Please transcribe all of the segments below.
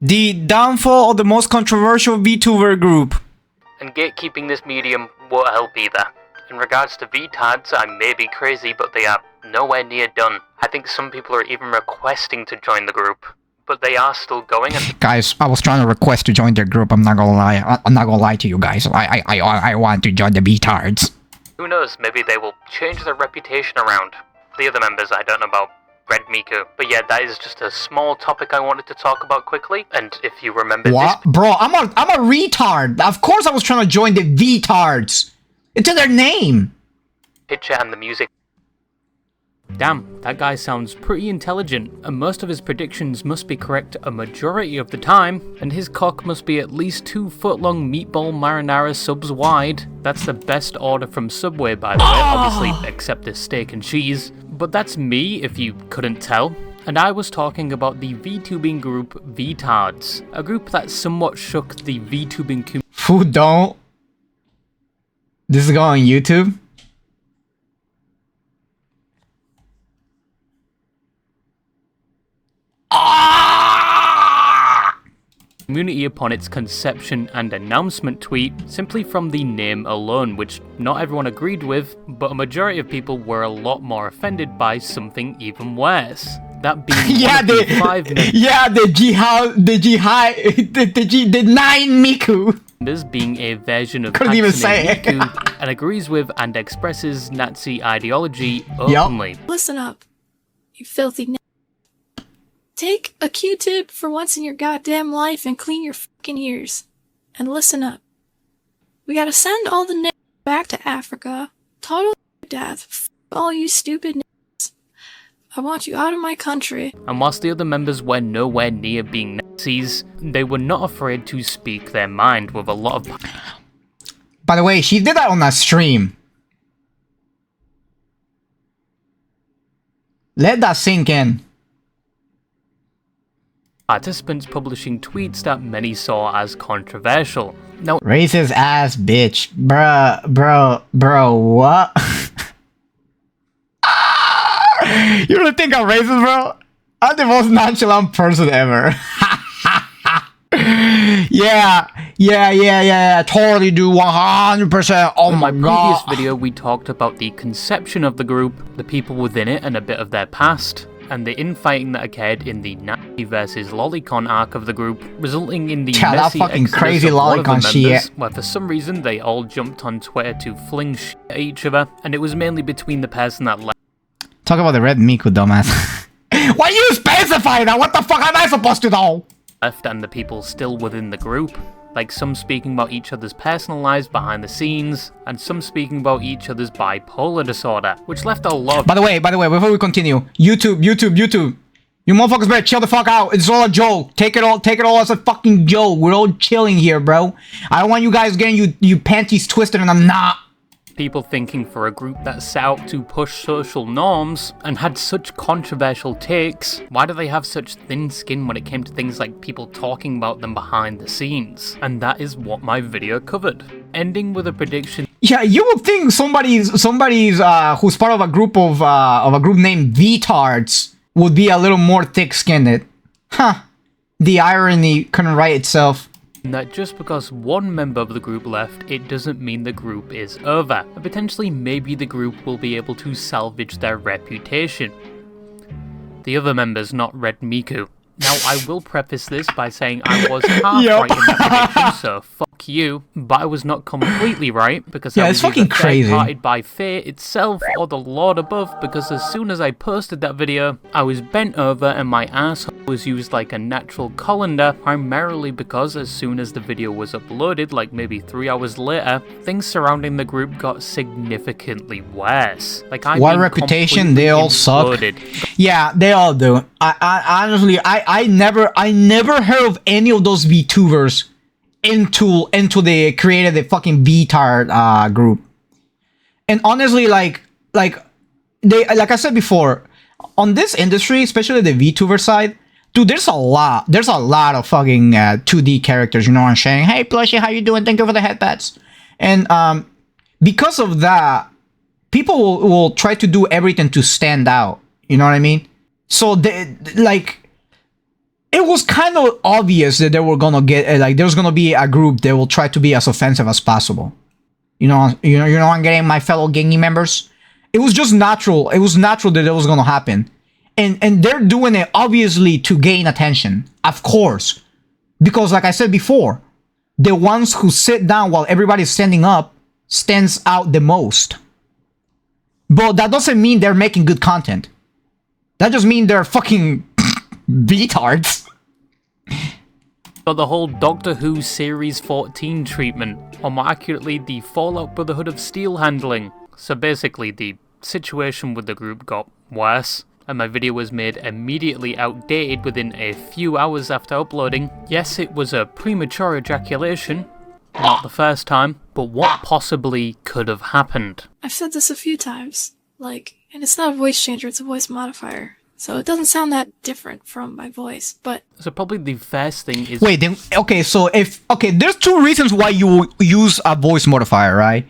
The downfall of the most controversial VTuber group. And gatekeeping this medium won't help either. In regards to v-tards, I may be crazy, but they are nowhere near done. I think some people are even requesting to join the group, but they are still going. And guys, I was trying to request to join their group. I'm not gonna lie. I'm not gonna lie to you guys. I want to join the v-tards. Who knows? Maybe they will change their reputation around. The other members, I don't know about Red Miku. But yeah, that is just a small topic I wanted to talk about quickly. And if you remember what? Bro, I'm a retard. Of course I was trying to join the v-tards. It's in their name. Picture and the music. Damn, that guy sounds pretty intelligent, and most of his predictions must be correct a majority of the time, and his cock must be at least 2 foot long meatball marinara subs wide. That's the best order from Subway, by the way, obviously except the steak and cheese. But that's me, if you couldn't tell. And I was talking about the VTubing group v-tards, a group that somewhat shook the VTubing community. Who don't? This is going on YouTube? Community upon its conception and announcement tweet, simply from the name alone, which not everyone agreed with, but a majority of people were a lot more offended by something even worse. That being the 9 Miku being a version of couldn't even say it. Miku and agrees with and expresses Nazi ideology openly. Yep. Listen up, you filthy. Take a Q-tip for once in your goddamn life and clean your fucking ears. And listen up. We gotta send all the niggas back to Africa. Total death. F all you stupid niggas. I want you out of my country. And whilst the other members were nowhere near being Nazis, they were not afraid to speak their mind with a lot of... By the way, she did that on that stream. Let that sink in. Participants publishing tweets that many saw as controversial. Now, racist ass bitch. Bro, what? You don't think I'm racist, bro? I'm the most nonchalant person ever. Yeah, totally do 100%. Oh my god. In my previous video, we talked about the conception of the group, the people within it, and a bit of their past, and the infighting that occurred in the Nazi versus Lolicon arc of the group, resulting in the messy fucking exodus crazy of one of the Lolicon members, shit. where for some reason they all jumped on Twitter to fling shit at each other, and it was mainly between the person that left. Talk about the Red Miku, dumbass. Why you specify that? What the fuck am I supposed to know? And the people still within the group, like some speaking about each other's personal lives behind the scenes, and some speaking about each other's bipolar disorder, which left a lot. By the way, before we continue, YouTube, you motherfuckers better chill the fuck out. It's all a joke. Take it all as a fucking joke. We're all chilling here, bro. I don't want you guys getting you panties twisted, and I'm not. People thinking for a group that set out to push social norms and had such controversial takes, why do they have such thin skin when it came to things like people talking about them behind the scenes? And that is what my video covered. Ending with a prediction. Yeah, you would think somebody's who's part of a group named v-tards would be a little more thick-skinned. Huh. The irony couldn't write itself. That just because one member of the group left, it doesn't mean the group is over, and potentially maybe the group will be able to salvage their reputation. The other members, not Red Miku. Now, I will preface this by saying I was half right in that prediction, so fuck you, but I was not completely right, because I was either third-parted by fate itself or the Lord above, because as soon as I posted that video, I was bent over and my asshole was used like a natural colander, primarily because as soon as the video was uploaded, like maybe 3 hours later, things surrounding the group got significantly worse. Like, what reputation? They all suck. Yeah, they all do. I honestly, I never heard of any of those VTubers into the created the fucking v-tard group. And honestly, like I said before, on this industry, especially the VTuber side, dude, there's a lot of fucking 2D characters, you know what I'm saying? Hey Plushie, how you doing? Thank you for the headpats. And because of that, people will try to do everything to stand out, you know what I mean? So they, like, they, like I said before, on this industry, especially the VTuber side, dude, there's a lot of fucking 2D characters, you know what I'm saying? Hey Plushie, how you doing? Thank you for the headpats. And because of that, people will try to do everything to stand out, you know what I mean? So they, like, it was kind of obvious that they were gonna get like there's gonna be a group that will try to be as offensive as possible. You know, I'm getting, my fellow gangy members. It was just natural. It was natural that it was gonna happen, and they're doing it obviously to gain attention, of course, because like I said before, the ones who sit down while everybody's standing up stands out the most. But that doesn't mean they're making good content. That just means they're fucking v-tards. But the whole Doctor Who Series 14 treatment, or more accurately, the Fallout Brotherhood of Steel handling. So basically, the situation with the group got worse, and my video was made immediately outdated within a few hours after uploading. Yes, it was a premature ejaculation, not the first time, but what possibly could have happened? I've said this a few times, like, and it's not a voice changer, it's a voice modifier. So it doesn't sound that different from my voice, but... So probably the first thing is... Wait, then, okay, so if... Okay, there's two reasons why you use a voice modifier, right?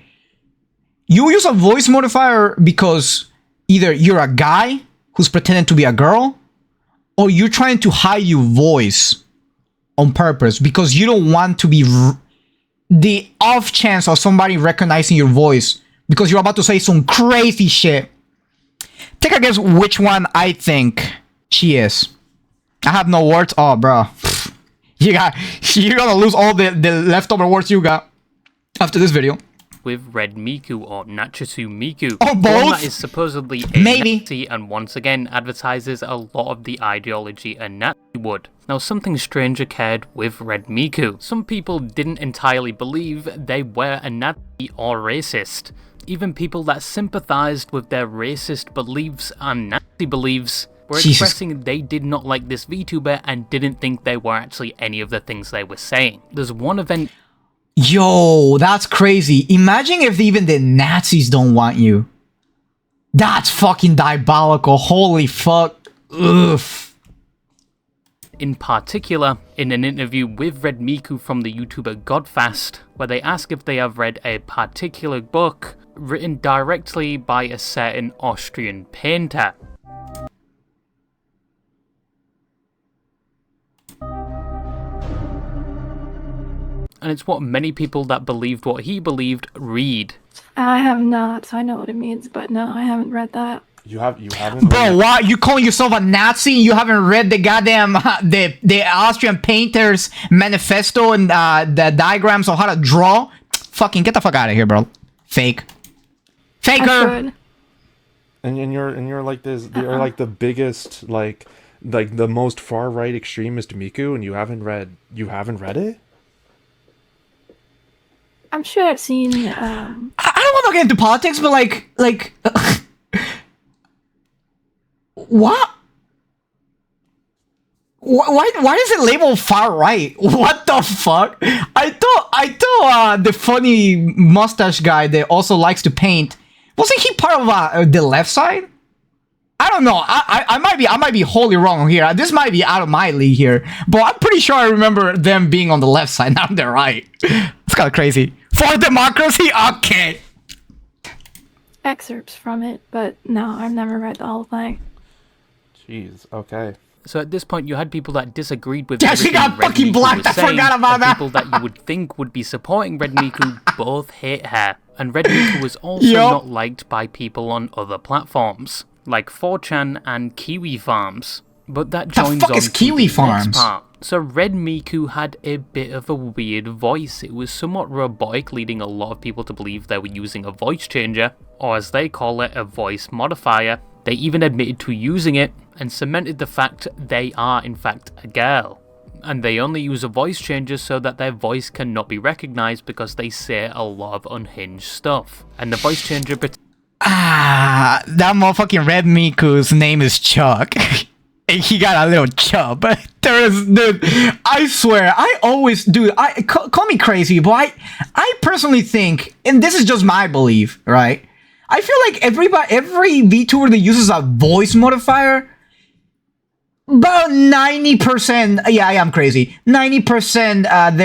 You use a voice modifier because either you're a guy who's pretending to be a girl, or you're trying to hide your voice on purpose because you don't want to be... the off chance of somebody recognizing your voice because you're about to say some crazy shit. Take a guess which one I think she is. I have no words. Oh, bro. You're gonna lose all the leftover words you got after this video. With Red Miku or Natsusu Miku. Oh, both? One that is supposedly a Maybe. Nazi and once again advertises a lot of the ideology a Nazi would. Now something strange occurred with Red Miku. Some people didn't entirely believe they were a Nazi or racist. Even people that sympathized with their racist beliefs and Nazi beliefs were expressing they did not like this VTuber and didn't think they were actually any of the things they were saying. There's one event... Yo, that's crazy. Imagine if even the Nazis don't want you. That's fucking diabolical. Holy fuck. Ugh. In particular, in an interview with Red Miku from the YouTuber Godfast, where they ask if they have read a particular book written directly by a certain Austrian painter. And it's what many people that believed what he believed read. I have not, so I know what it means, but no, I haven't read that. You haven't. Bro, what? You calling yourself a Nazi? You haven't read the goddamn the Austrian painter's manifesto and the diagrams of how to draw? Fucking get the fuck out of here, bro. Fake. Faker. And you're like this. You're like the biggest like the most far right extremist Miku, and you haven't read it. I'm sure I've seen. I don't want to get into politics, but like. What? Why is it labeled far right? What the fuck? I thought the funny mustache guy that also likes to paint, wasn't he part of the left side? I don't know. I might be wholly wrong here. This might be out of my league here, but I'm pretty sure I remember them being on the left side, not on the right. It's kind of crazy. For democracy, okay. Excerpts from it, but no, I've never read the whole thing. Jeez. Okay. So at this point, you had people that disagreed with. Yeah, she got fucking blocked. I forgot about that. People that you would think would be supporting Red Miku both hate her, and Red Miku was also not liked by people on other platforms like 4chan and Kiwi Farms. But that joins on to Kiwi the Farms? next part. So Red Miku had a bit of a weird voice. It was somewhat robotic, leading a lot of people to believe they were using a voice changer, or as they call it, a voice modifier. They even admitted to using it and cemented the fact they are in fact a girl. And they only use a voice changer so that their voice cannot be recognized because they say a lot of unhinged stuff. And the voice changer... that motherfucking Red Miku's name is Chuck. And he got a little chub. Dude, I swear, call me crazy, but I personally think, and this is just my belief, right? I feel like every VTuber that uses a voice modifier, about 90%, yeah, I am crazy. 90%,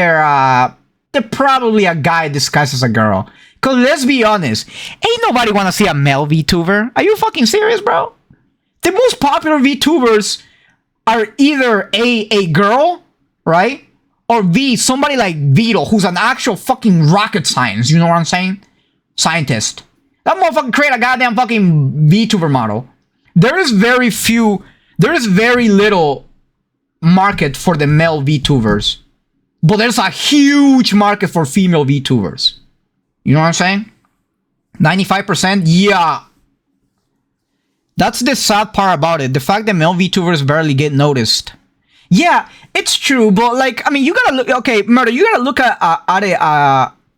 they're probably a guy disguised as a girl. Cause let's be honest, ain't nobody wanna see a male VTuber. Are you fucking serious, bro? The most popular VTubers are either a girl, right? Or B, somebody like Vito, who's an actual fucking rocket science, you know what I'm saying? Scientist. That motherfucker create a goddamn fucking VTuber model. There is very little market for the male VTubers. But there's a huge market for female VTubers. You know what I'm saying? 95%? Yeah. That's the sad part about it. The fact that male VTubers barely get noticed. Yeah, it's true, but like, I mean, you gotta look, okay, Murder, you gotta look at it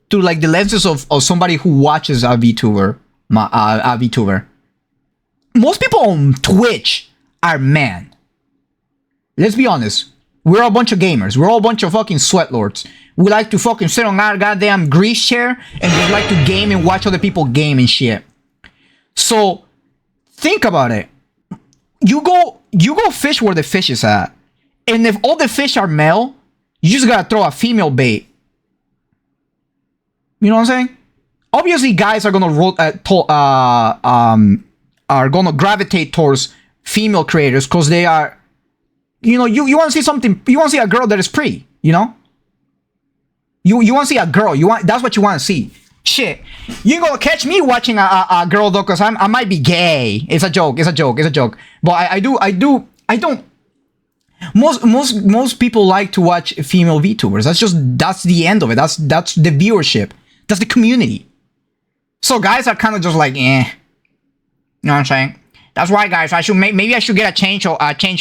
through like the lenses of somebody who watches a VTuber. A VTuber. Most people on Twitch are men. Let's be honest. We're all a bunch of gamers. We're all a bunch of fucking sweatlords. We like to fucking sit on our goddamn grease chair and just like to game and watch other people game and shit. So, think about it. You go fish where the fish is at. And if all the fish are male, you just gotta throw a female bait. You know what I'm saying? Obviously, guys are gonna gravitate towards female creators because they are, you know, you want to see something. You want to see a girl that is pretty. You know. You want to see a girl. That's what you want to see. Shit, you gonna catch me watching a girl though, because I might be gay. It's a joke. It's a joke. It's a joke. But I don't. Most people like to watch female VTubers. That's the end of it. That's the viewership. That's the community. So guys are kind of just like, eh. You know what I'm saying? That's why, guys. Maybe I should get a change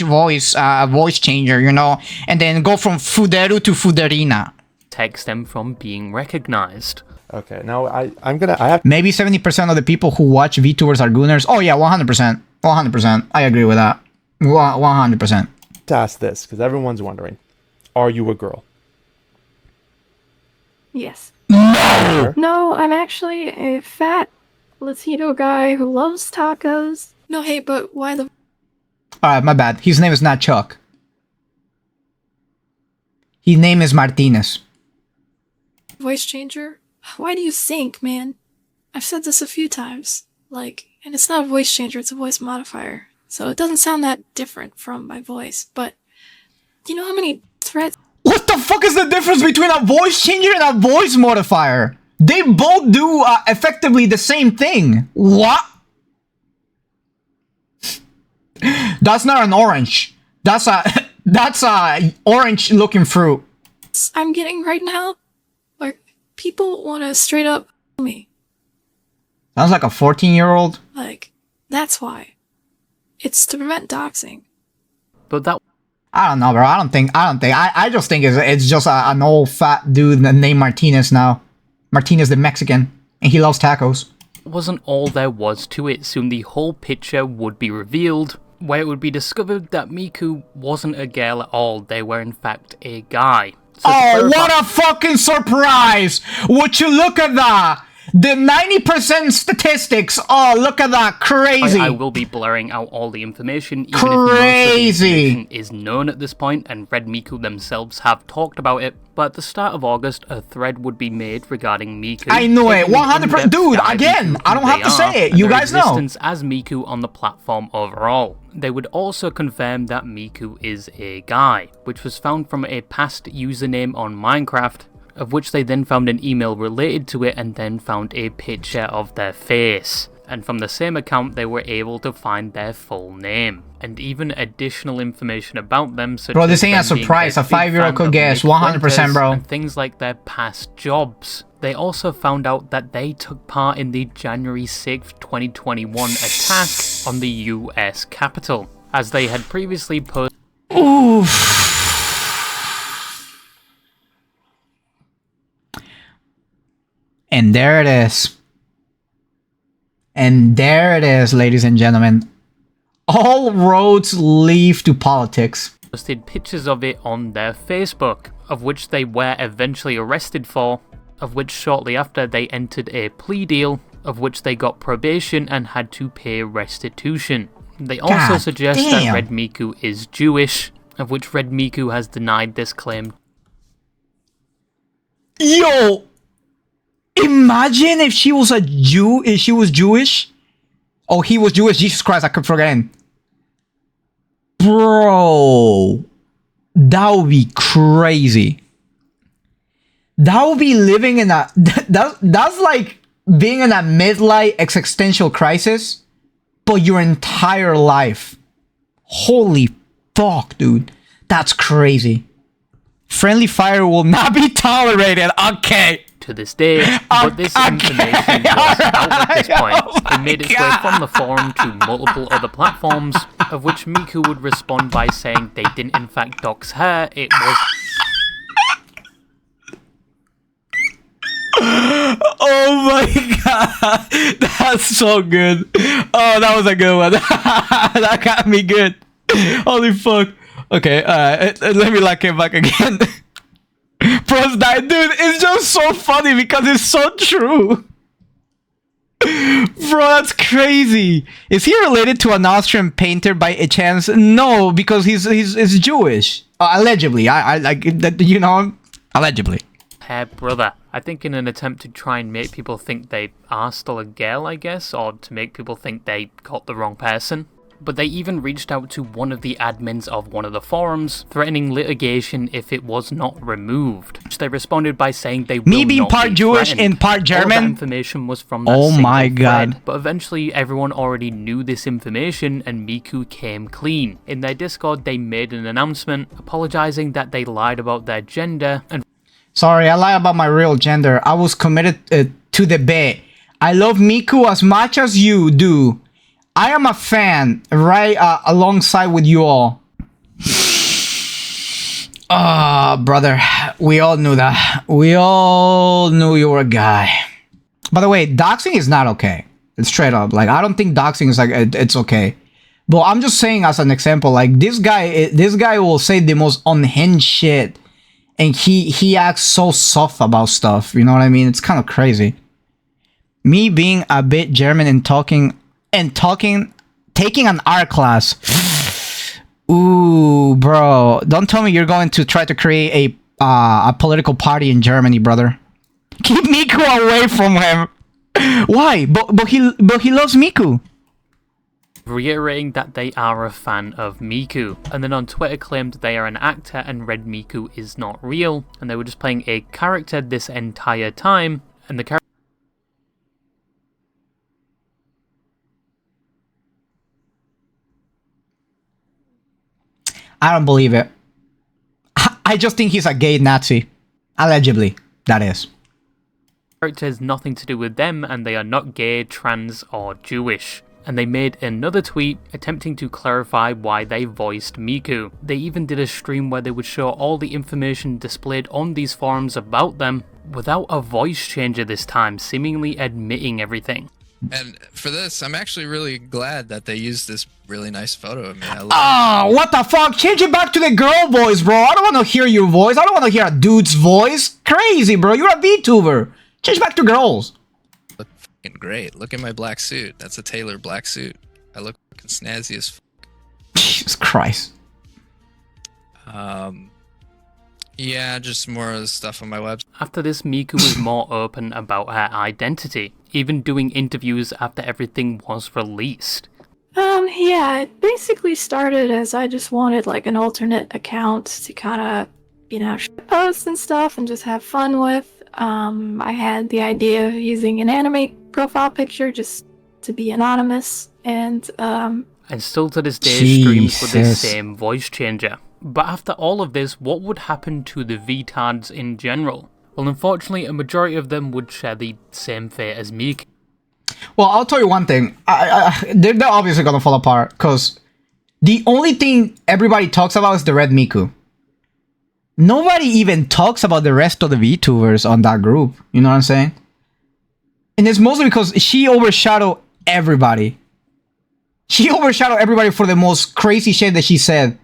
voice changer, you know, and then go from Fuderu to Fuderina. Text them from being recognized. Okay, now I have maybe 70% of the people who watch VTubers are gooners. Oh yeah, 100%. 100%. I agree with that. 100%. to ask this because everyone's wondering: are you a girl? Yes. No! No, I'm actually a fat Latino guy who loves tacos. No, hey, but why the... Alright, my bad. His name is not Chuck. His name is Martinez. Voice changer? Why do you think, man? I've said this a few times. Like, and it's not a voice changer, it's a voice modifier. So it doesn't sound that different from my voice, but... Do you know how many threats... What the fuck is the difference between a voice changer and a voice modifier? They both do effectively the same thing. What? That's not an orange. That's a orange looking fruit. I'm getting right now? Like, people want to straight up me. Sounds like a 14-year-old. Like, that's why. It's to prevent doxing. But that... I don't know, bro. I just think it's just an old fat dude named Martinez now. Martinez the Mexican. And he loves tacos. wasn't all there was to it. Soon the whole picture would be revealed, where it would be discovered that Miku wasn't a girl at all. They were in fact a guy. So oh, what a fucking surprise! Would you look at that? The 90% statistics. Oh, look at that. Crazy. I will be blurring out all the information, even Crazy. if most of the information is known at this point, and Red Miku themselves have talked about it. But at the start of August, a thread would be made regarding Miku. I knew it. 100%. Dude, again, I don't have to say it. You guys know. Existence as Miku on the platform overall. They would also confirm that Miku is a guy, which was found from a past username on Minecraft, of which they then found an email related to it and then found a picture of their face. And from the same account they were able to find their full name. And even additional information about them, such bro, as this ain't a surprise. A 5-year-old could guess. 100%, bro. And things like their past jobs. They also found out that they took part in the January 6th, 2021 attack on the US Capitol, as they had previously posted. Oof. And there it is. And there it is, ladies and gentlemen. All roads lead to politics. Posted pictures of it on their Facebook, of which they were eventually arrested for, of which shortly after they entered a plea deal, of which they got probation and had to pay restitution. They also suggest that Red Miku is Jewish, of which Red Miku has denied this claim. Yo! Imagine if she was a Jew, if she was Jewish. Oh, he was Jewish. Jesus Christ, I kept forgetting. Bro, that would be crazy. That would be living in a... That's like being in a midlife existential crisis, but your entire life. Holy fuck, dude. That's crazy. Friendly fire will not be tolerated. Okay. To this day, but this information was out at this point. It made its way from the forum to multiple other platforms, of which Miku would respond by saying they didn't in fact dox her, it was... Oh my god, that's so good. Oh, that was a good one. That got me good. Holy fuck. Okay, let me lock it back again. Pros die, dude. It's just so funny because it's so true. Bro, that's crazy. Is he related to an Austrian painter by a chance? No, because he's Jewish. Allegedly, I like that. You know, allegedly. Her brother. I think in an attempt to try and make people think they are still a girl, I guess, or to make people think they got the wrong person. But they even reached out to one of the admins of one of the forums, threatening litigation if it was not removed. Which they responded by saying they will Me being not part be Jewish threatened. and part German. All that information was from that Oh single my god. thread, but eventually everyone already knew this information and Miku came clean. In their Discord, they made an announcement apologizing that they lied about their gender and... Sorry, I lied about my real gender. I was committed to the bit. I love Miku as much as you do. I am a fan, right alongside with you all. Ah, brother, we all knew that. We all knew you were a guy. By the way, doxing is not okay. It's straight up. Like, I don't think doxing is like it's okay. But I'm just saying as an example, like this guy will say the most unhinged shit, and he acts so soft about stuff. You know what I mean? It's kind of crazy. Me being a bit German and taking an art class. Ooh, bro, don't tell me you're going to try to create a political party in Germany, brother. Keep Miku away from him. Why? But he loves Miku. reiterating that they are a fan of Miku, and then on Twitter claimed they are an actor and Red Miku is not real, and they were just playing a character this entire time, and the character... I don't believe it. I just think he's a gay Nazi. Allegedly, that is. Character has nothing to do with them, and they are not gay, trans, or Jewish. And they made another tweet attempting to clarify why they voiced Miku. They even did a stream where they would show all the information displayed on these forums about them without a voice changer this time, seemingly admitting everything. And for this, I'm actually really glad that they used this really nice photo of me. Oh, what the fuck? Change it back to the girl voice, bro. I don't want to hear your voice. I don't want to hear a dude's voice. Crazy, bro. You're a VTuber. Change back to girls. Look fucking great. Look at my black suit. That's a tailored black suit. I look fucking snazzy as fuck. Jesus Christ. Yeah, just more of the stuff on my website. After this, Miku was more open about her identity, even doing interviews after everything was released. Yeah, it basically started as I just wanted like an alternate account to kind of, you know, post and stuff and just have fun with. I had the idea of using an anime profile picture just to be anonymous, and still to this day streams with the same voice changer. But after all of this, what would happen to the V-tards in general? Well, unfortunately, a majority of them would share the same fate as Miku. Well, I'll tell you one thing. They're obviously gonna fall apart, because the only thing everybody talks about is the Red Miku. Nobody even talks about the rest of the VTubers on that group. You know what I'm saying? And it's mostly because she overshadowed everybody. She overshadowed everybody for the most crazy shit that she said.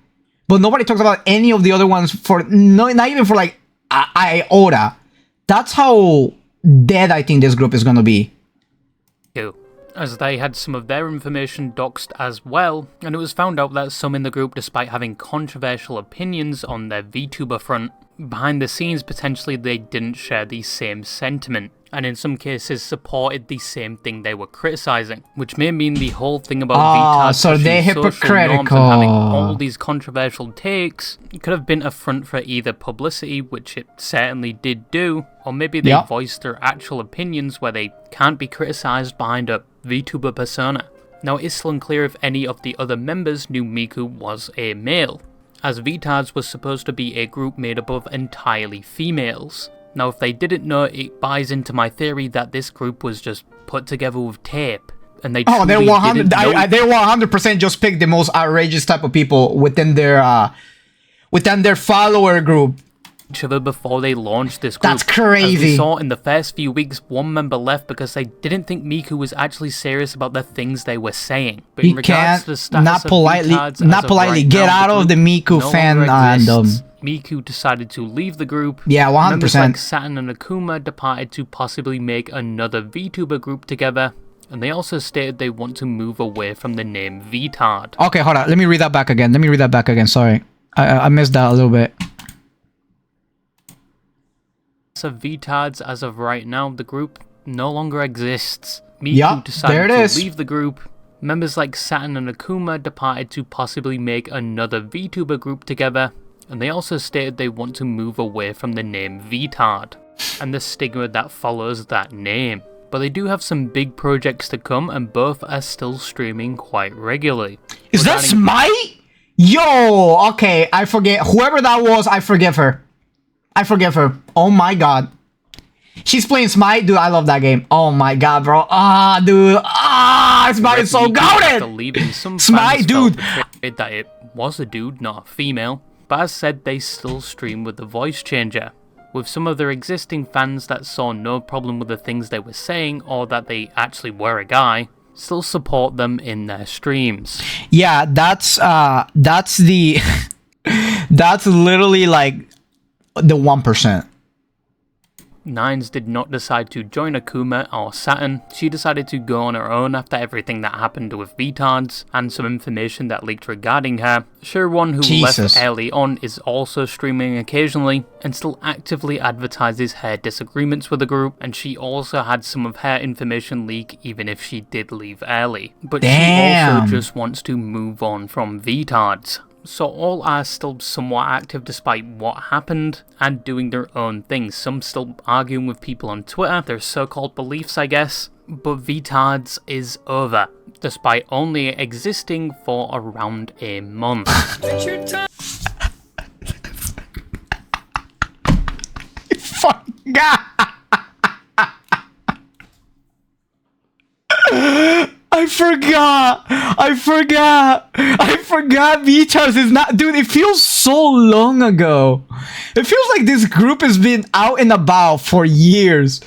But nobody talks about any of the other ones for... not even for like iota. That's how dead I think this group is gonna be. As they had some of their information doxed as well, and it was found out that some in the group, despite having controversial opinions on their VTuber front, behind the scenes potentially they didn't share the same sentiment. and in some cases supported the same thing they were criticizing, which may mean the whole thing about v-tards so they're hypocritical and having all these controversial takes could have been a front for either publicity, which it certainly did do, or maybe they voiced their actual opinions where they can't be criticized behind a VTuber persona. Now, it is still unclear if any of the other members knew Miku was a male, as v-tards was supposed to be a group made up of entirely females. Now, if they didn't know, it buys into my theory that this group was just put together with tape, and they truly they 100. didn't know. They 100% just picked the most outrageous type of people within their follower group. Each other before they launched this group. That's crazy. As we saw in the first few weeks, one member left because they didn't think Miku was actually serious about the things they were saying. But in regards to the status not politely, right get now, out of the Miku no fandom. Miku decided to leave the group. Yeah, 100%. Members like Saturn and Akuma departed to possibly make another VTuber group together, and they also stated they want to move away from the name Vtard. Okay, hold on. Let me read that back again. Sorry, I missed that a little bit. Of Vtards, as of right now, the group no longer exists. Miku decided to leave the group. Members like Saturn and Akuma departed to possibly make another VTuber group together, and they also stated they want to move away from the name Vtard and the stigma that follows that name. But they do have some big projects to come, and both are still streaming quite regularly. Is that Smite? Yo, okay, I forget. Whoever that was, I forgive her. Oh my god. She's playing Smite. Dude, I love that game. Oh my god, bro. Dude. Smite is so goated. Smite, dude. That it was a dude, not a female. But as said, they still stream with the voice changer, with some of their existing fans that saw no problem with the things they were saying, or that they actually were a guy, still support them in their streams. Yeah, that's the that's literally like the 1%. Nines did not decide to join Akuma or Saturn. She decided to go on her own after everything that happened with Vtards and some information that leaked regarding her. Sure-One, who left early on, is also streaming occasionally and still actively advertises her disagreements with the group, and she also had some of her information leak even if she did leave early. But she also just wants to move on from Vtards. So all are still somewhat active despite what happened, and doing their own things. Some still arguing with people on Twitter, their so-called beliefs, I guess. But Vtards is over, despite only existing for around a month. Fuck God. I forgot v-tards is not... Dude, it feels so long ago. It feels like this group has been out and about for years.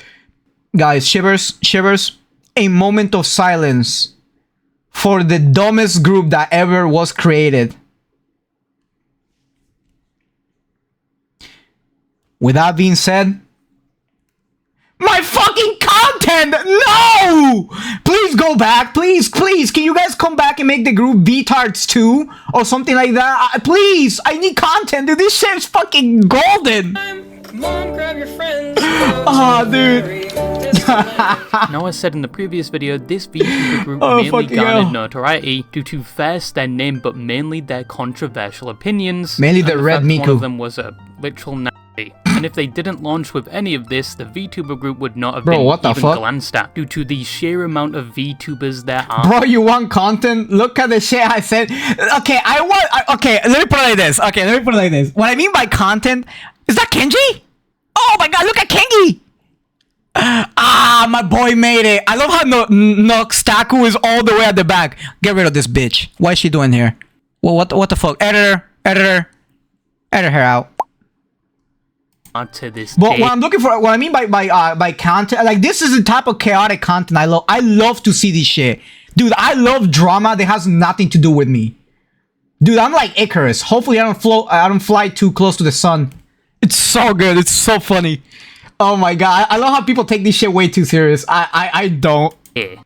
Guys, shivers. A moment of silence for the dumbest group that ever was created. With that being said... My fucking content! No! Please go back. Please. Can you guys come back and make the group v-tards 2? Or something like that? Please! I need content, dude. This shit's fucking golden! Come on, grab your friends. Dude. Now, as said in the previous video, this VTuber group mainly garnered notoriety due to first their name, but mainly their controversial opinions. Mainly the red Miku. One of them was a literal nasty. And if they didn't launch with any of this, the VTuber group would not have been even glanced at, due to the sheer amount of VTubers there are. Bro, you want content? Look at the shit I said. Okay, let me put it like this. What I mean by content, is that Kenji? Oh my god, look at Kenji! My boy made it. I love how Noxtaku is all the way at the back. Get rid of this bitch. What is she doing here? Well, what the fuck? Editor her out. To this but what I'm looking for, what I mean by content, like, this is the type of chaotic content I love. I love to see this shit. Dude, I love drama that has nothing to do with me. Dude, I'm like Icarus. Hopefully I don't fly too close to the sun. It's so good. It's so funny. Oh my god. I love how people take this shit way too serious. I don't. Yeah.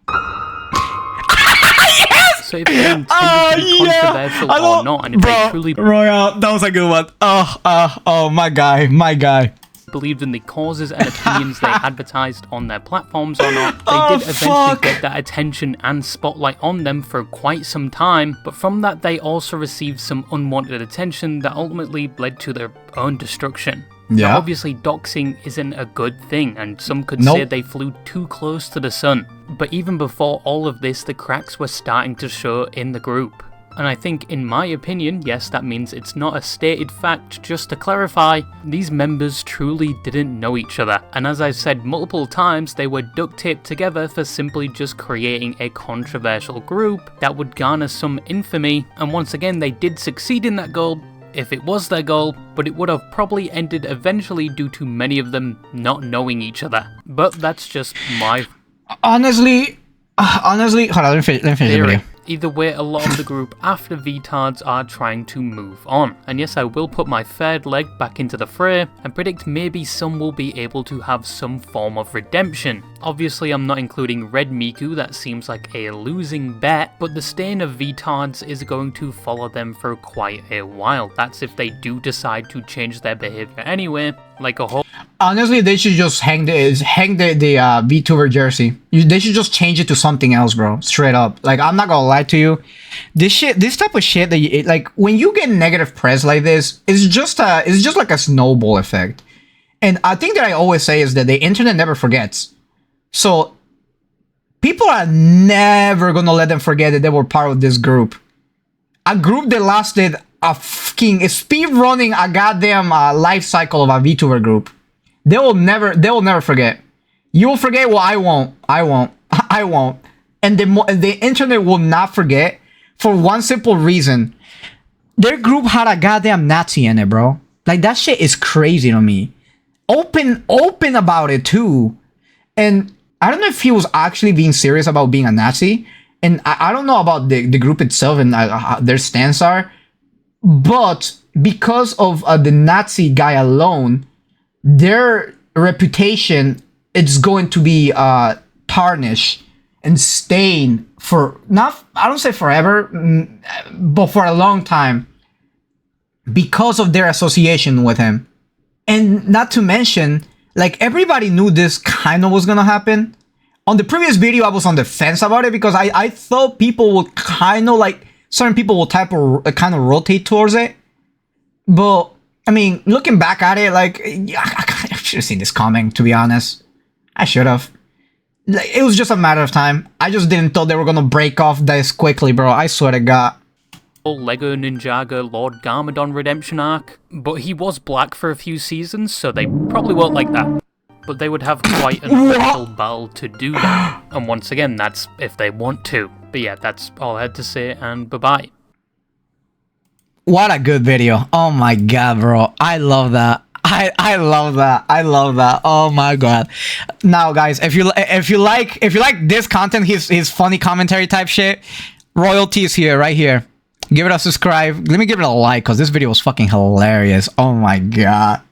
So if they're intended to be controversial or not, and if they truly... Royale, that was a good one. Oh, my guy. believed in the causes and opinions they advertised on their platforms or not, they did eventually get that attention and spotlight on them for quite some time, but from that they also received some unwanted attention that ultimately led to their own destruction. Yeah. Now, obviously doxing isn't a good thing, and some could say they flew too close to the sun, but even before all of this, the cracks were starting to show in the group. And I think, in my opinion, yes, that means it's not a stated fact, just to clarify, these members truly didn't know each other. And as I've said multiple times, they were duct taped together for simply just creating a controversial group that would garner some infamy. And once again, they did succeed in that goal, if it was their goal, but it would have probably ended eventually due to many of them not knowing each other. But that's just my... Honestly, hold on, let me finish the video. Either way, a lot of the group after V-tards are trying to move on. And yes, I will put my third leg back into the fray and predict maybe some will be able to have some form of redemption. Obviously, I'm not including Red Miku, that seems like a losing bet, but the stain of V-tards is going to follow them for quite a while. That's if they do decide to change their behavior anyway, like a whole... Honestly, they should just hang the VTuber jersey. They should just change it to something else, bro. Straight up. Like, I'm not gonna lie to you. This type of shit that like when you get negative press like this, it's just like a snowball effect. And I think that I always say is that the internet never forgets. So people are never gonna let them forget that they were part of this group. A group that lasted a fucking speed running a goddamn life cycle of a VTuber group. They will never forget. You will forget. Well, I won't. And the internet will not forget for one simple reason. Their group had a goddamn Nazi in it, bro. Like, that shit is crazy to me. Open about it too. And I don't know if he was actually being serious about being a Nazi. And I don't know about the group itself and their stance are. But because of the Nazi guy alone, their reputation is going to be tarnished and stained for I don't say forever, but for a long time because of their association with him. And not to mention, like, everybody knew this kind of was gonna happen. On the previous video, I was on the fence about it because I thought people would kind of like, certain people will kind of rotate towards it. But I mean, looking back at it, like, I should have seen this coming, to be honest. I should have. Like, it was just a matter of time. I just didn't thought they were gonna break off this quickly, bro. I swear to God. Lego Ninjaga Lord Garmadon redemption arc, but he was black for a few seasons, so they probably won't like that. But they would have quite an uphill battle to do that. And once again, that's if they want to. But yeah, that's all I had to say, and bye-bye. What a good video. Oh my God, bro. I love that. I love that. I love that. Oh my God. Now, guys, if you like this content, his funny commentary type shit, royalty is here, right here. Give it a subscribe. Let me give it a like, because this video was fucking hilarious. Oh my God.